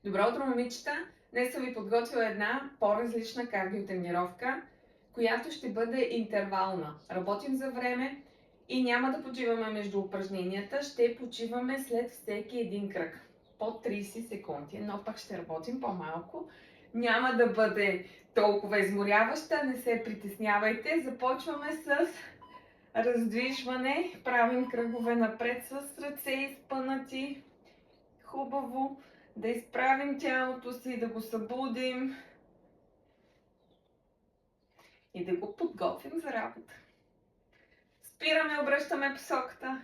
Добро утро, момичета! Днес съм ви подготвила една по-различна кардиотренировка, която ще бъде интервална. Работим за време и няма да почиваме между упражненията, ще почиваме след всеки един кръг. По 30 секунди, но пък ще работим по-малко. Няма да бъде толкова изморяваща, не се притеснявайте. Започваме с раздвижване. Правим кръгове напред с ръце изпънати. Хубаво да изправим тялото си, да го събудим и да го подготвим за работа. Спираме, обръщаме посоката.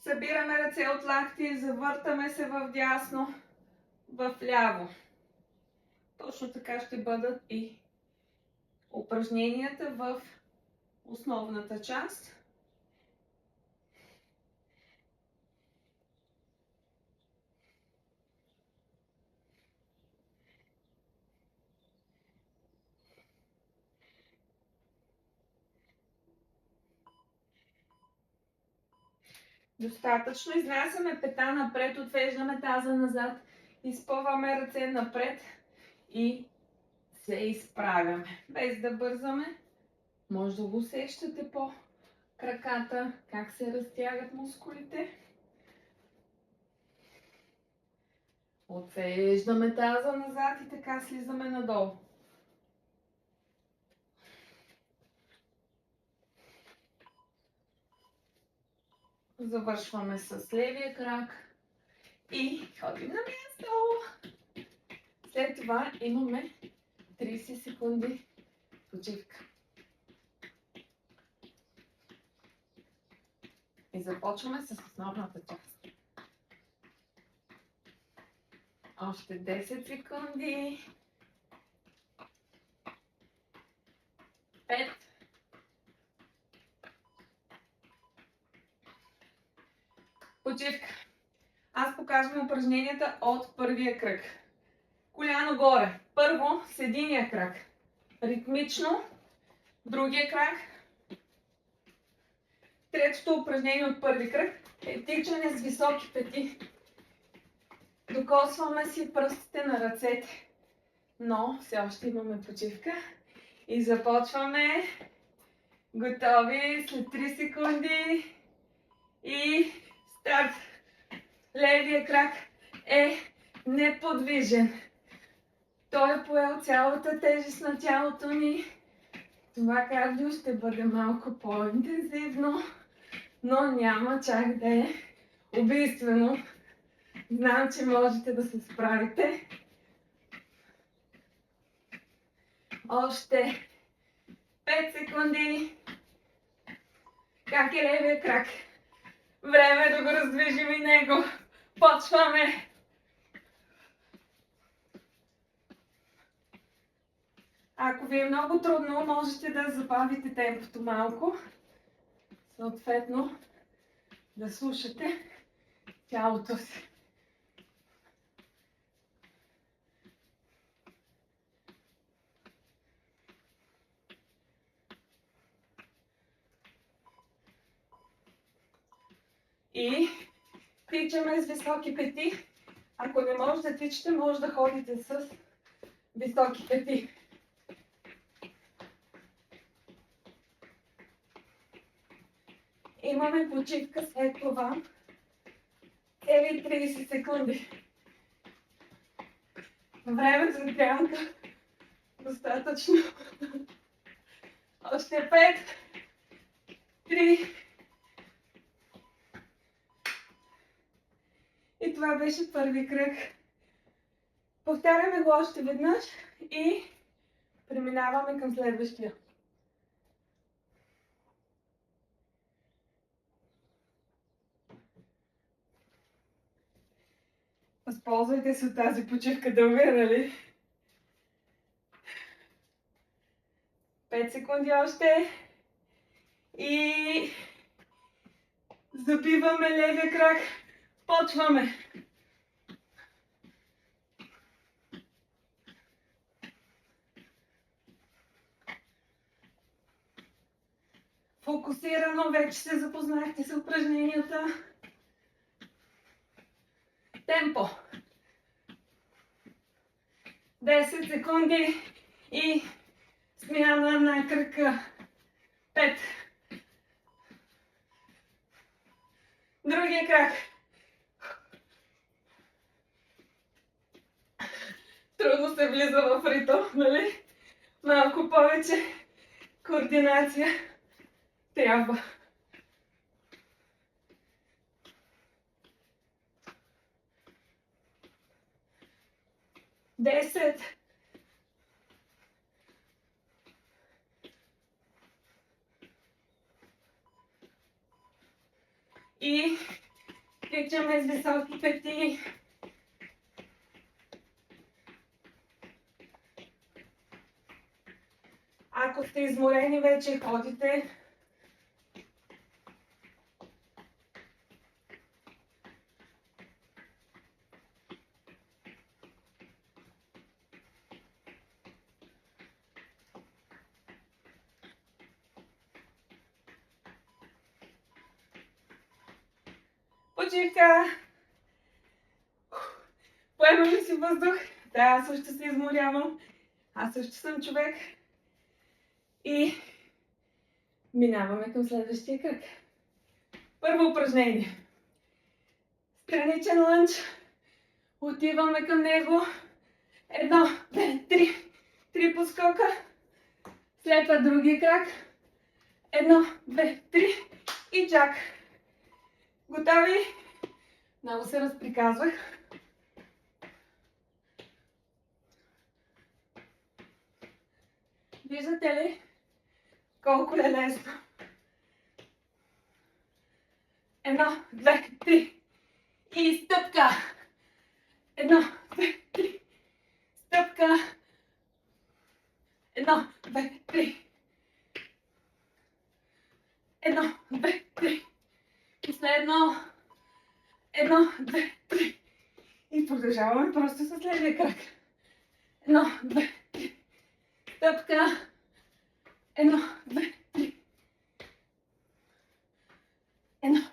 Събираме ръце от лакти, завъртаме се в дясно, в ляво. Точно така ще бъдат и упражненията в основната част. Достатъчно. Изнасяме пета напред, отвеждаме таза назад, изпъваме ръце напред и се изправяме. Без да бързаме, може да го усещате по краката, как се разтягат мускулите. Отвеждаме таза назад и така слизаме надолу. Завършваме с левия крак и ходим на място. След това имаме 30 секунди почивка. И започваме с основната част. Още 10 секунди. 5. Почивка. Аз показвам упражненията от първия кръг. Коляно горе. Първо с единия крак. Ритмично. Другия крак. Третото упражнение от първи кръг е тичане с високи пети. Докосваме си пръстите на ръцете, но все още имаме почивка. И започваме. Готови след 3 секунди. И старт. Левия крак е неподвижен. Той е поел цялата тежест на тялото ни. Това кардио ще бъде малко по-интензивно, но няма чак да е убийствено. Знам, че можете да се справите. Още 5 секунди. Как е левия крак? Време е да го раздвижим и него. Почваме. Ако ви е много трудно, можете да забавите темпото малко. Съответно, да слушате тялото си. И тичаме с високи пети. Ако не можете да тичате, може да ходите с високи пети. Имаме почивка след това. Цели 30 секунди. Време за дрянка. Достатъчно. Още 5. 3. И това беше първи кръг. Повтаряме го още веднъж и преминаваме към следващия. Възползвайте се от тази почивка дълга, нали? 5 секунди още. И забиваме левия крак. Почваме. фокусирано вече се запознахте с упражненията. Темпо. 10 секунди и смяна на кръка. 5. Другия крак. Трудно се влиза в ритъм, нали? Малко повече координация трябва. 10. И тичаме с високи пети. Ако сте изморени вече, ходите. Почивка. Поемам ли си въздух? Да, аз също се изморявам. Аз също съм човек. И минаваме към следващия кръг. Първо упражнение. Страничен лънч. Отиваме към него. 1, 2, 3. 3 по скока. След това другия крак. 1, 2, 3. И чак. Готови? Много се разприказвах. Виждате ли колко е лесно? 1, 2, 3. И стъпка. 1, 2, 3. Стъпка. 1, 2, 3. 1, 2, 3. Последно. 1, 2, 3. И продължаваме просто с левия крак. 1, 2, 3. Стъпка. 1, 2, 3. 1.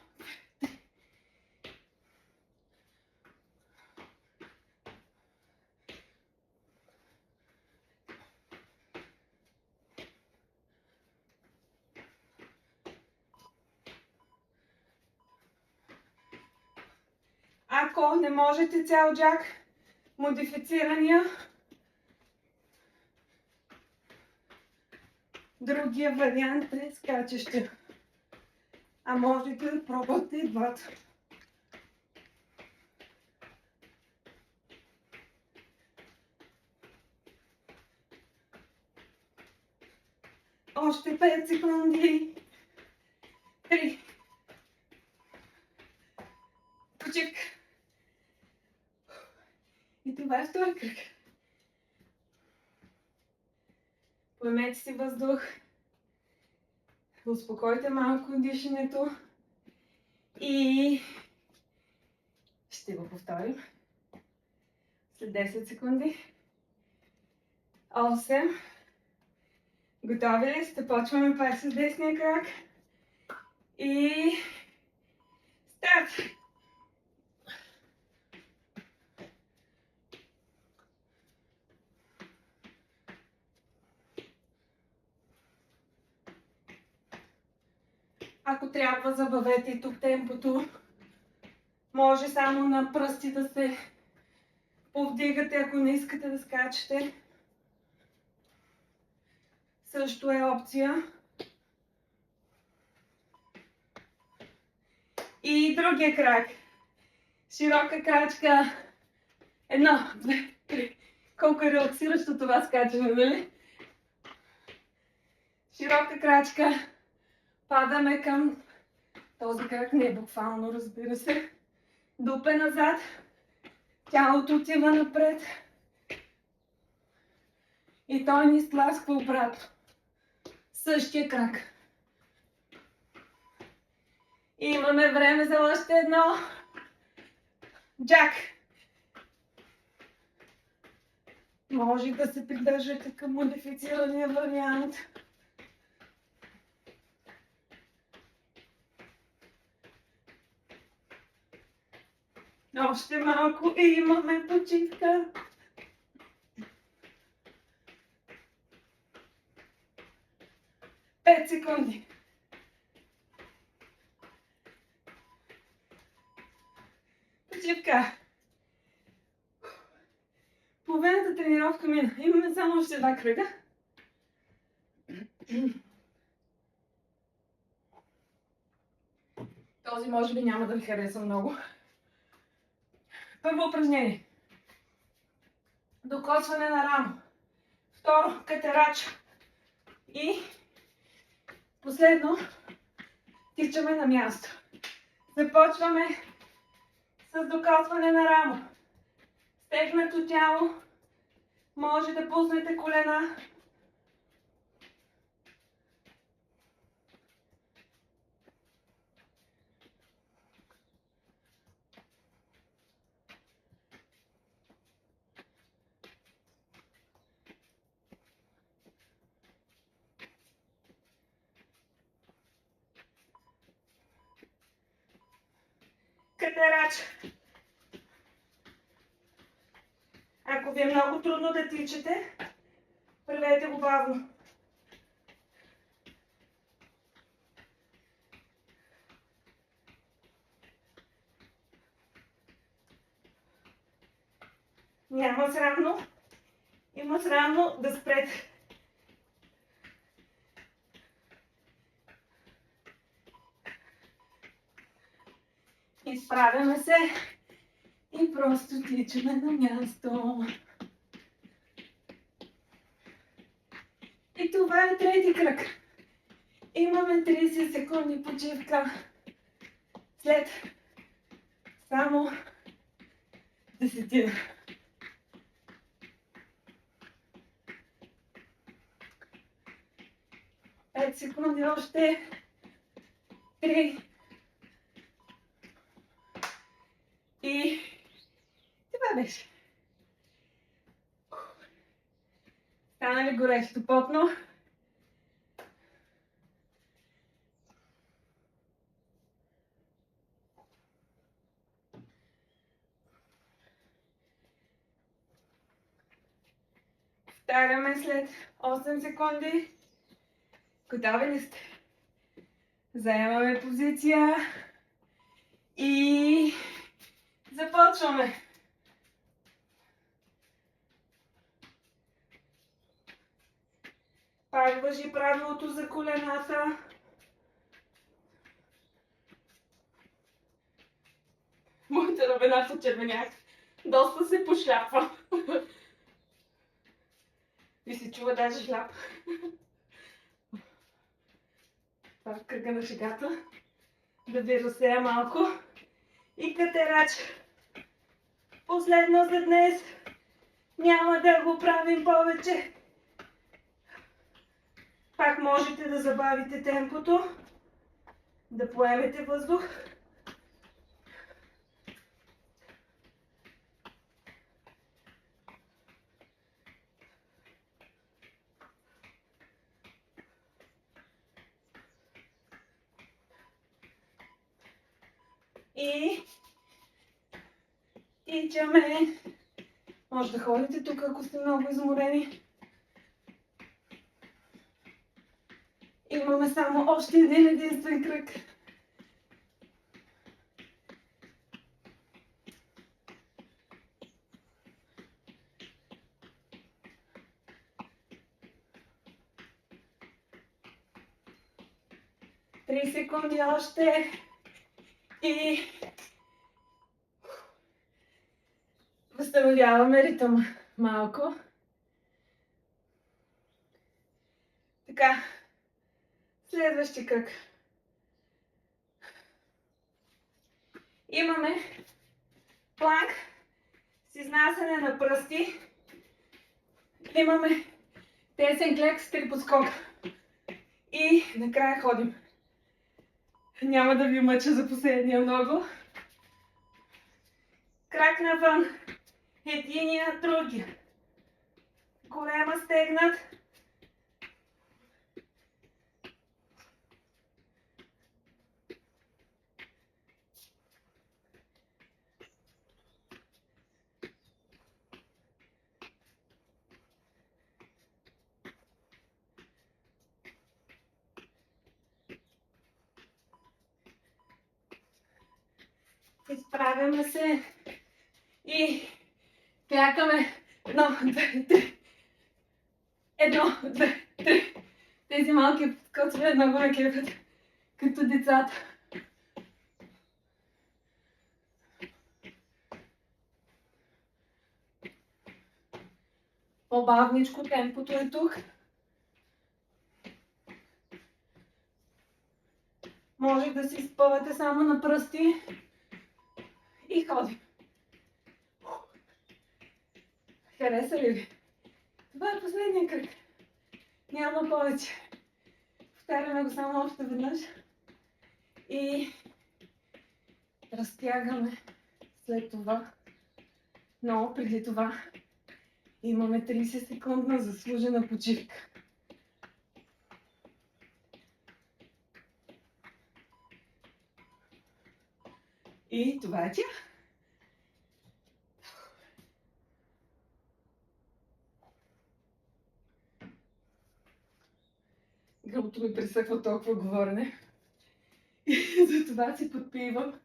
Ако не можете цял джак, модифицирания, другия вариант е скачащия. А можете да пробвате и двата. Още 5 секунди. 3. Почивка. И това е втори кръг. Поемете си въздух. Успокойте малко дишането. И ще го повторим. След 10 секунди. 8. Готови ли сте? Почваме пак с десния крак. И старт! Ако трябва, забавете и тук темпото. Може само на пръсти да се повдигате, ако не искате да скачате. Също е опция. И другия крак. Широка крачка. 1, 2, 3. Колко е релаксиращо това скачане, нали? Широка крачка. Падаме към този крак. Не буквално, разбира се. Дупе назад. Тялото отива напред. И той ни стласква обратно. Същия крак. И имаме време за още едно. Джак. Може да се придържате към модифицирания вариант. Още малко и имаме почивка. Пет секунди. Почивка. Половината тренировка мина. Имаме само още 2 кръга. Този може би няма да ви хареса много. Първо упражнение. Докосване на рамо. Второ, катерач. И последно, тичаме на място. Започваме с докосване на рамо. Стегнато тяло. Може да пуснете колена. Катерач. Ако ви е много трудно да тичате, правете го бавно. Няма срамно. Има срамно да спрете. Изправяме се и просто тичаме на място. И това е трети кръг. Имаме 30 секунди почивка. След само 10. 5 секунди още. 3. И това беше. Стана ли горещо потно? Втаряме след 8 секунди. Готови ли сте? Заемаме позиция и започваме. Пак важи правилото за колената. Моята рамена по червеняк. Доста се пошляпва. И се чува даже шляп. Това е кръга на шегата. Да ви разсея малко. И катерач. Последно за днес. Няма да го правим повече. Пак можете да забавите темпото. Да поемете въздух. И тичаме. Може да ходите тук, ако сте много изморени. Имаме само още един единствен кръг. Три секунди още. И възстановяваме ритъма малко. Така. Следващи кръг. Имаме планк с изнасяне на пръсти. Имаме тесен клек с 3 подскока. И накрая ходим. Няма да ви мъча за последния много. Крак навън. Единия, другия. Голема стегнат. Изправяме се и клякаме. 1, 2, 3. 1, 2, 3. Тези малки подскочвания много ме кефят, като децата. По-бавничко темпото е тук. Може да си спъвате само на пръсти и ходим. Хареса ли ви? Това е последния кръг. Няма повече. Повтаряме го само още веднъж. И разтягаме след това. Но преди това имаме 30 секундна заслужена почивка. И това е тя. Гъбото ми пресъхва толкова говорене. И затова си подпивам.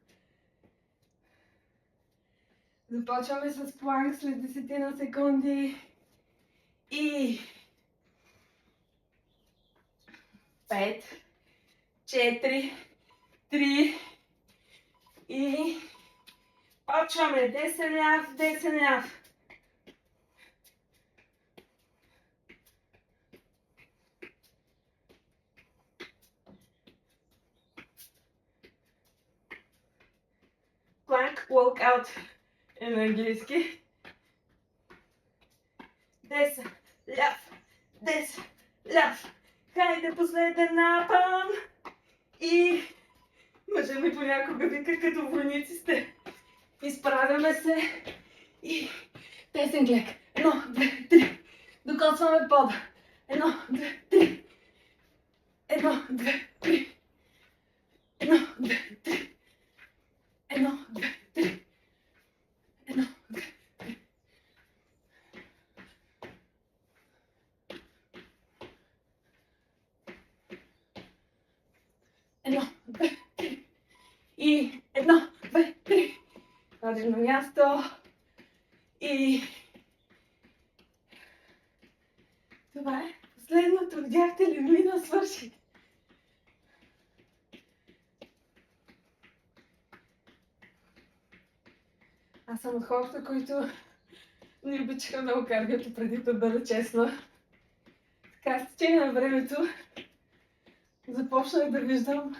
Започваме с планк след 10 секунди. И 5, 4, 3 и почваме. Десен ляв, десен ляв. Plank workout е на английски. Десен, ляв, десен, ляв. Хайде последен напън. И мъжа ми понякога вика, като войници сте. Изправяме се и тесен клек. 1, 2, 3. Докосваме пода. 1, 2, 3. 1, 2, 3. 1, 2, 3. 1, 2, 3. 1, 2, 3. Едно, две, три. И 1, 2, 3. Ходим на място. И това е последното. Видяхте ли? Мина свърши. Аз съм от хората, които не обичаха много кардиото преди да бъда честна. Така с течение на времето започнах да виждам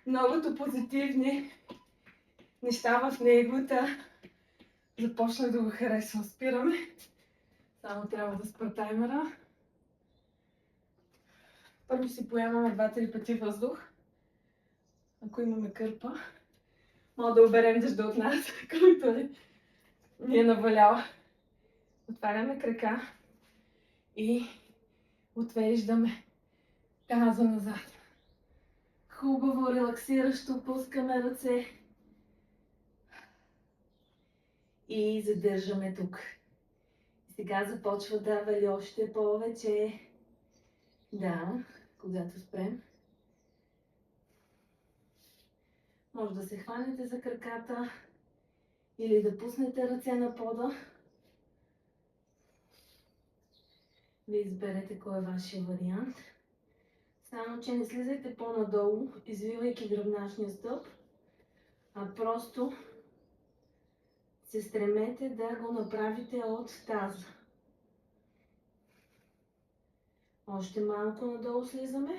многото позитивни неща в него. Започнах да го харесвам. Спираме. Само трябва да спра таймера. Първо си поемаме 2-3 пъти въздух. Ако имаме кърпа, мога да оберем дъжда от нас, който ни е навалял. Отваряме крака и отвеждаме таза назад. Хубаво, релаксиращо, пускаме ръце. И задържаме тук. Сега започва да вали още повече. Да, когато спрем. Може да се хванете за краката или да пуснете ръце на пода. Вие изберете кой е вашия вариант. Само, че не слизайте по-надолу, извивайки гръбначния стълб, а просто се стремете да го направите от таза. Още малко надолу слизаме.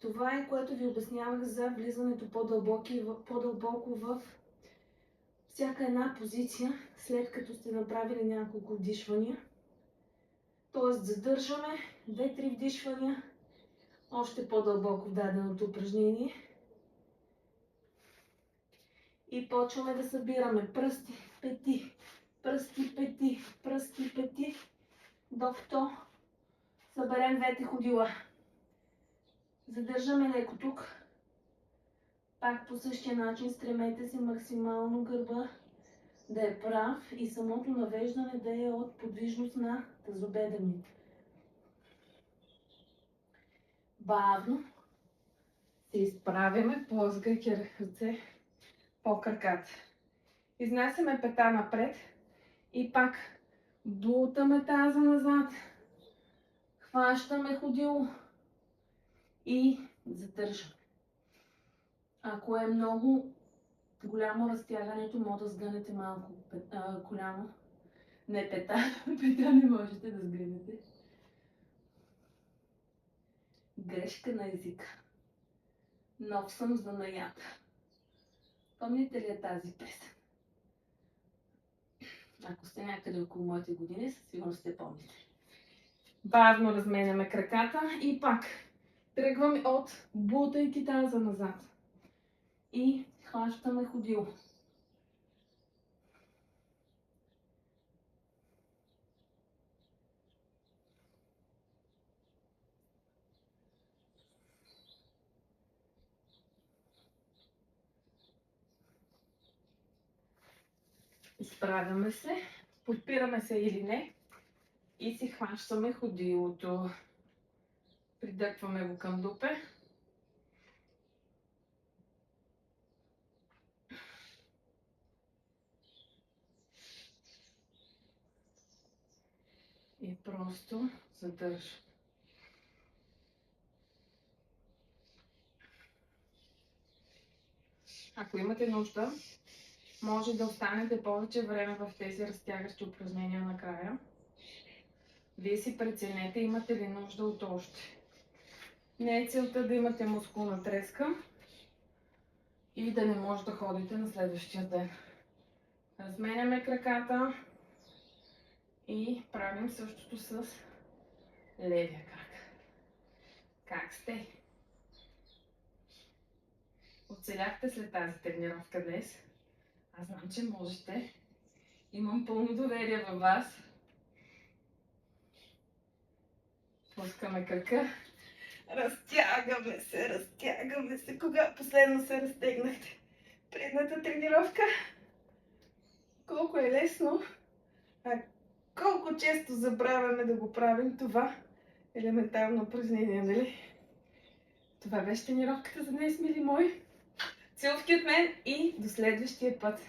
Това е, което ви обяснявах за влизането по-дълбоко в всяка една позиция, след като сте направили няколко вдишвания. Тоест задържаме 2-3 вдишвания, още по-дълбоко в даденото упражнение. И почваме да събираме пръсти, пети, пръсти, пети, пръсти, пети, докато съберем двете ходила. Задържаме леко тук. Пак по същия начин стремете се максимално гърба да е прав и самото навеждане да е от подвижност на тазобедрените. Бавно се изправяме, плъзгайки ръце по краката. Изнасяме пета напред и пак бутаме таза назад. Хващаме ходило и задържаме. Ако е много голямо разтягането, може да сгънете малко коляно. Не пета, пета не можете да сгънете. Грешка на езика. Нов съм за наята. Помните ли я тази песен? Ако сте някъде около моите години, със сигурност сте помните. Бавно разменяме краката и пак тръгваме от бутайки таза назад. И хващаме ходило. Изправяме се, подпираме се или не и си хващаме ходилото. Придъпваме го към дупе. И просто задържа. Ако имате нужда, може да останете повече време в тези разтягащи упражнения накрая. Вие си преценете, имате ли нужда от още. Не е целта да имате мускулна треска и да не може да ходите на следващия ден. Разменяме краката и правим същото с левия крак. Как сте? Оцеляхте след тази тренировка днес. Аз знам, че можете. Имам пълно доверие във вас. Пускаме крака. Разтягаме се. Кога последно се разтегнахте? Предната тренировка? Колко е лесно, а колко често забравяме да го правим това елементарно упражнение, нали? Това беше тренировката за днес, мили мои. Целувки от мен и до следващия път!